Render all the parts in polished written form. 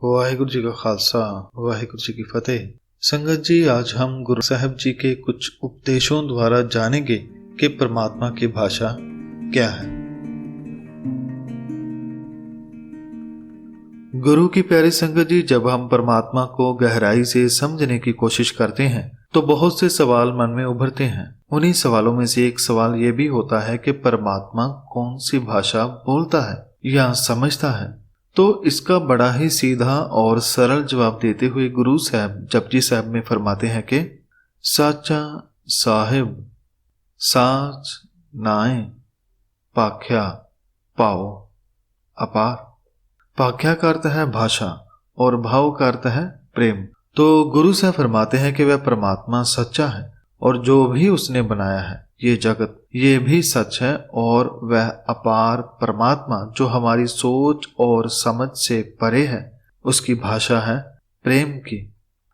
वाहिगुरु जी का खालसा, वाहिगुरु जी की फतेह। संगत जी, आज हम गुरु साहब जी के कुछ उपदेशों द्वारा जानेंगे कि परमात्मा की भाषा क्या है। गुरु की प्यारी संगत जी, जब हम परमात्मा को गहराई से समझने की कोशिश करते हैं तो बहुत से सवाल मन में उभरते हैं। उन्हीं सवालों में से एक सवाल ये भी होता है कि परमात्मा कौन सी भाषा बोलता है या समझता है। तो इसका बड़ा ही सीधा और सरल जवाब देते हुए गुरु साहब जपजी साहब में फरमाते हैं कि साचा साहिब साच नाए पाख्या पाओ अपार। पाख्या का अर्थ है भाषा और भाव का अर्थ है प्रेम। तो गुरु साहब फरमाते हैं कि वह परमात्मा सच्चा है और जो भी उसने बनाया है ये जगत ये भी सच है, और वह अपार परमात्मा जो हमारी सोच और समझ से परे है उसकी भाषा है प्रेम की।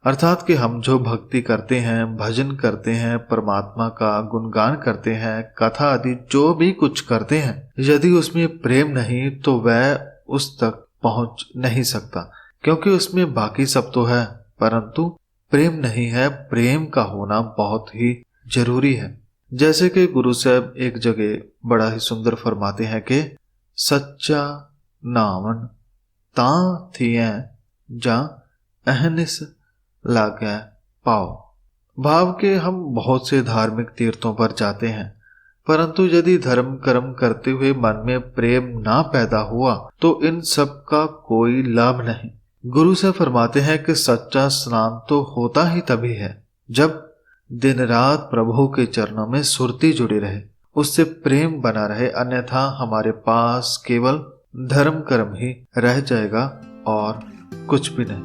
अर्थात कि हम जो भक्ति करते हैं, भजन करते हैं, परमात्मा का गुणगान करते हैं, कथा आदि जो भी कुछ करते हैं, यदि उसमें प्रेम नहीं तो वह उस तक पहुंच नहीं सकता, क्योंकि उसमें बाकी सब तो है परंतु प्रेम नहीं है। प्रेम का होना बहुत ही जरूरी है। जैसे कि गुरु साहब एक जगह बड़ा ही सुंदर फरमाते हैं कि सच्चा नावन ता थिए जा अहनिस लागे पाओ। भाव के हम बहुत से धार्मिक तीर्थों पर जाते हैं, परंतु यदि धर्म कर्म करते हुए मन में प्रेम ना पैदा हुआ तो इन सब का कोई लाभ नहीं। गुरु से फरमाते हैं कि सच्चा स्नान तो होता ही तभी है जब दिन रात प्रभु के चरणों में सुरती जुड़ी रहे, उससे प्रेम बना रहे, अन्यथा हमारे पास केवल धर्म कर्म ही रह जाएगा और कुछ भी नहीं।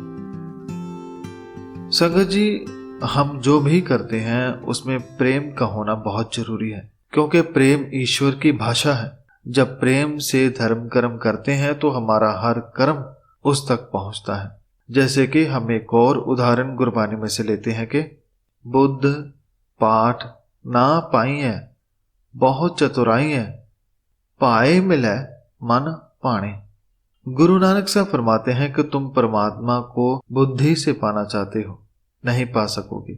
संगत जी, हम जो भी करते हैं उसमें प्रेम का होना बहुत जरूरी है, क्योंकि प्रेम ईश्वर की भाषा है। जब प्रेम से धर्म कर्म करते हैं तो हमारा हर कर्म उस तक पहुंचता है। जैसे कि हम एक और उदाहरण गुरबानी में से लेते हैं कि बुद्ध पाठ ना पाई है बहुत चतुराई है पाए मिले मन पाने। गुरु नानक साहब फरमाते हैं कि तुम परमात्मा को बुद्धि से पाना चाहते हो, नहीं पा सकोगे।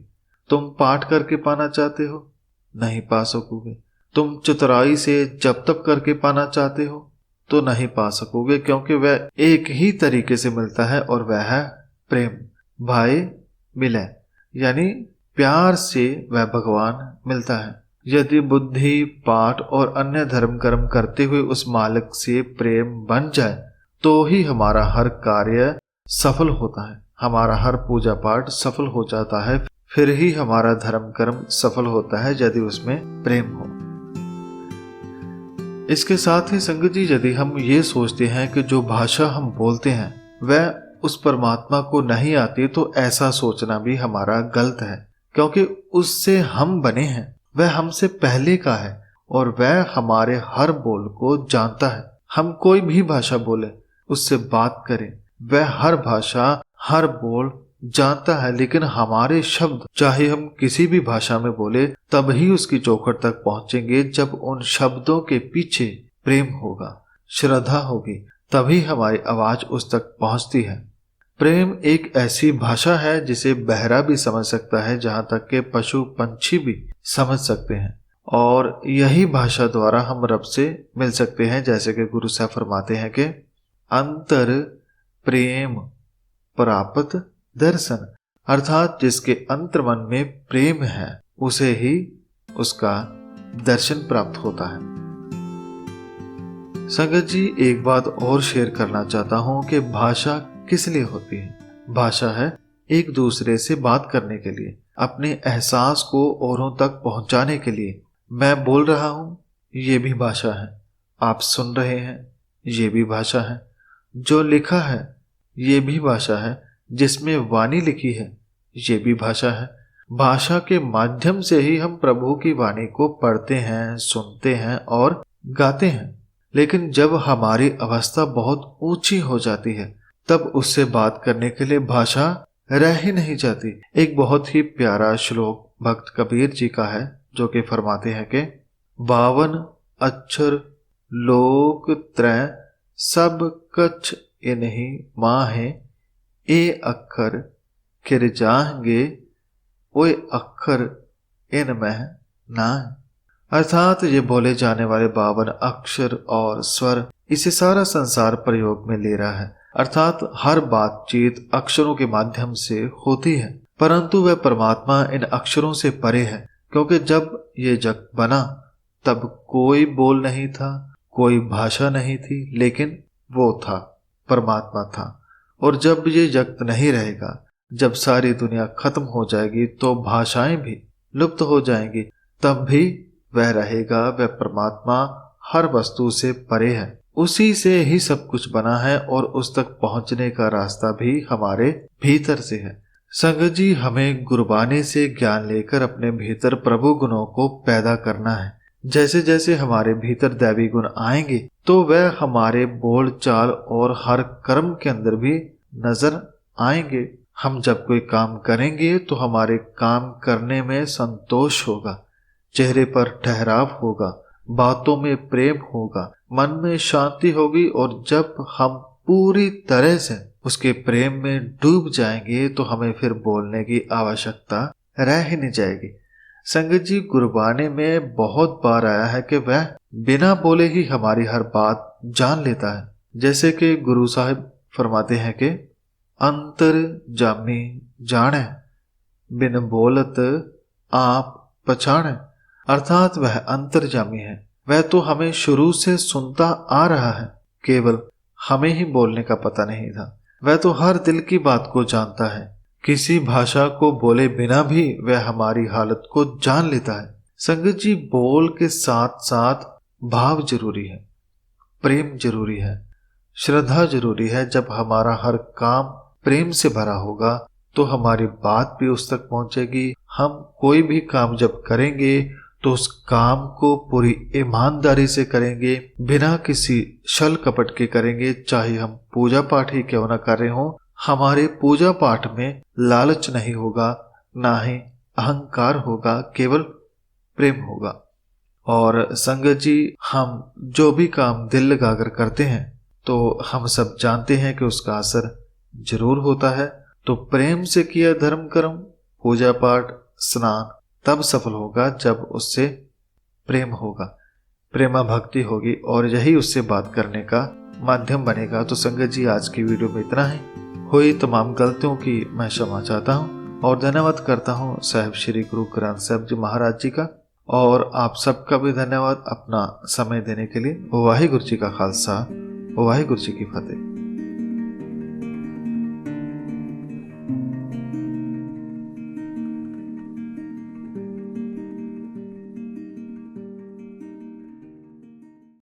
तुम पाठ करके पाना चाहते हो, नहीं पा सकोगे। तुम चतुराई से जप तप करके पाना चाहते हो तो नहीं पा सकोगे, क्योंकि वह एक ही तरीके से मिलता है और वह है प्रेम। भाई मिले यानी प्यार से वह भगवान मिलता है। यदि बुद्धि पाठ और अन्य धर्म कर्म करते हुए उस मालिक से प्रेम बन जाए तो ही हमारा हर कार्य सफल होता है, हमारा हर पूजा पाठ सफल हो जाता है, फिर ही हमारा धर्म कर्म सफल होता है यदि उसमें प्रेम हो। इसके साथ ही संगत जी, यदि हम ये सोचते हैं कि जो भाषा हम बोलते हैं वह उस परमात्मा को नहीं आती तो ऐसा सोचना भी हमारा गलत है, क्योंकि उससे हम बने हैं, वह हमसे पहले का है और वह हमारे हर बोल को जानता है। हम कोई भी भाषा बोले, उससे बात करें, वह हर भाषा हर बोल जानता है, लेकिन हमारे शब्द चाहे हम किसी भी भाषा में बोले तब ही उसकी चौखट तक पहुंचेंगे जब उन शब्दों के पीछे प्रेम होगा, श्रद्धा होगी, तभी हमारी आवाज उस तक पहुंचती है। प्रेम एक ऐसी भाषा है जिसे बहरा भी समझ सकता है, जहां तक के पशु पंछी भी समझ सकते हैं, और यही भाषा द्वारा हम रब से मिल सकते हैं। जैसे कि गुरु साहब फरमाते हैं कि अंतर प्रेम प्राप्त दर्शन, अर्थात जिसके अंतर मन में प्रेम है उसे ही उसका दर्शन प्राप्त होता है। संगत जी, एक बात और शेयर करना चाहता हूं कि भाषा किस लिए होती है। भाषा है एक दूसरे से बात करने के लिए, अपने एहसास को औरों तक पहुंचाने के लिए। मैं बोल रहा हूं, ये भी भाषा है। आप सुन रहे हैं, ये भी भाषा है। जो लिखा है ये भी भाषा है। जिसमें वाणी लिखी है ये भी भाषा है। भाषा के माध्यम से ही हम प्रभु की वाणी को पढ़ते हैं, सुनते हैं और गाते हैं। लेकिन जब हमारी अवस्था बहुत ऊंची हो जाती है तब उससे बात करने के लिए भाषा रह ही नहीं जाती। एक बहुत ही प्यारा श्लोक भक्त कबीर जी का है, जो कि फरमाते हैं कि 52 अक्षर लोक त्रय सब कछ इन्हीं माहे ए अखर खिर जाएंगे, ओए अखर इनमें ना। अर्थात ये बोले जाने वाले 52 अक्षर और स्वर, इसे सारा संसार प्रयोग में ले रहा है। अर्थात हर बातचीत अक्षरों के माध्यम से होती है, परंतु वह परमात्मा इन अक्षरों से परे है, क्योंकि जब ये जग बना तब कोई बोल नहीं था, कोई भाषा नहीं थी, लेकिन वो था, परमात्मा था। और जब ये जगत नहीं रहेगा, जब सारी दुनिया खत्म हो जाएगी तो भाषाएं भी लुप्त हो जाएंगी, तब भी वह रहेगा। वह परमात्मा हर वस्तु से परे है, उसी से ही सब कुछ बना है और उस तक पहुंचने का रास्ता भी हमारे भीतर से है। संगत जी, हमें गुरबानी से ज्ञान लेकर अपने भीतर प्रभु गुणों को पैदा करना है। जैसे जैसे हमारे भीतर दैवी गुण आएंगे तो वह हमारे बोल चाल और हर कर्म के अंदर भी नजर आएंगे। हम जब कोई काम करेंगे तो हमारे काम करने में संतोष होगा, चेहरे पर ठहराव होगा, बातों में प्रेम होगा, मन में शांति होगी। और जब हम पूरी तरह से उसके प्रेम में डूब जाएंगे तो हमें फिर बोलने की आवश्यकता रह ही नहीं जाएगी। संगत जी, गुरबानी में बहुत बार आया है कि वह बिना बोले ही हमारी हर बात जान लेता है। जैसे कि गुरु साहिब फरमाते हैं कि अंतर जामी जाने, बिन बोलत आप पछाने। अर्थात वह अंतर्जामी है, वह तो हमें शुरू से सुनता आ रहा है, केवल हमें ही बोलने का पता नहीं था। वह तो हर दिल की बात को जानता है, किसी भाषा को बोले बिना भी वह हमारी हालत को जान लेता है। संगत जी, बोल के साथ साथ भाव जरूरी है, प्रेम जरूरी है, श्रद्धा जरूरी है। जब हमारा हर काम प्रेम से भरा होगा तो हमारी बात भी उस तक पहुंचेगी। हम कोई भी काम जब करेंगे तो उस काम को पूरी ईमानदारी से करेंगे, बिना किसी छल कपट के करेंगे। चाहे हम पूजा पाठ ही क्यों न कर रहे हों, हमारे पूजा पाठ में लालच नहीं होगा, ना ही अहंकार होगा, केवल प्रेम होगा। और संगत जी, हम जो भी काम दिल लगाकर करते हैं तो हम सब जानते हैं कि उसका असर जरूर होता है। तो प्रेम से किया धर्म कर्म, पूजा पाठ, स्नान तब सफल होगा जब उससे प्रेम होगा, प्रेमा भक्ति होगी, और यही उससे बात करने का माध्यम बनेगा। तो संगत जी, आज की वीडियो में इतना ही। हुई तमाम गलतियों की मैं क्षमा चाहता हूँ और धन्यवाद करता हूँ साहिब श्री गुरु ग्रंथ साहिब जी महाराज जी का, और आप सबका भी धन्यवाद अपना समय देने के लिए। वाहिगुरु जी का खालसा, वाहिगुरु जी की फतेह।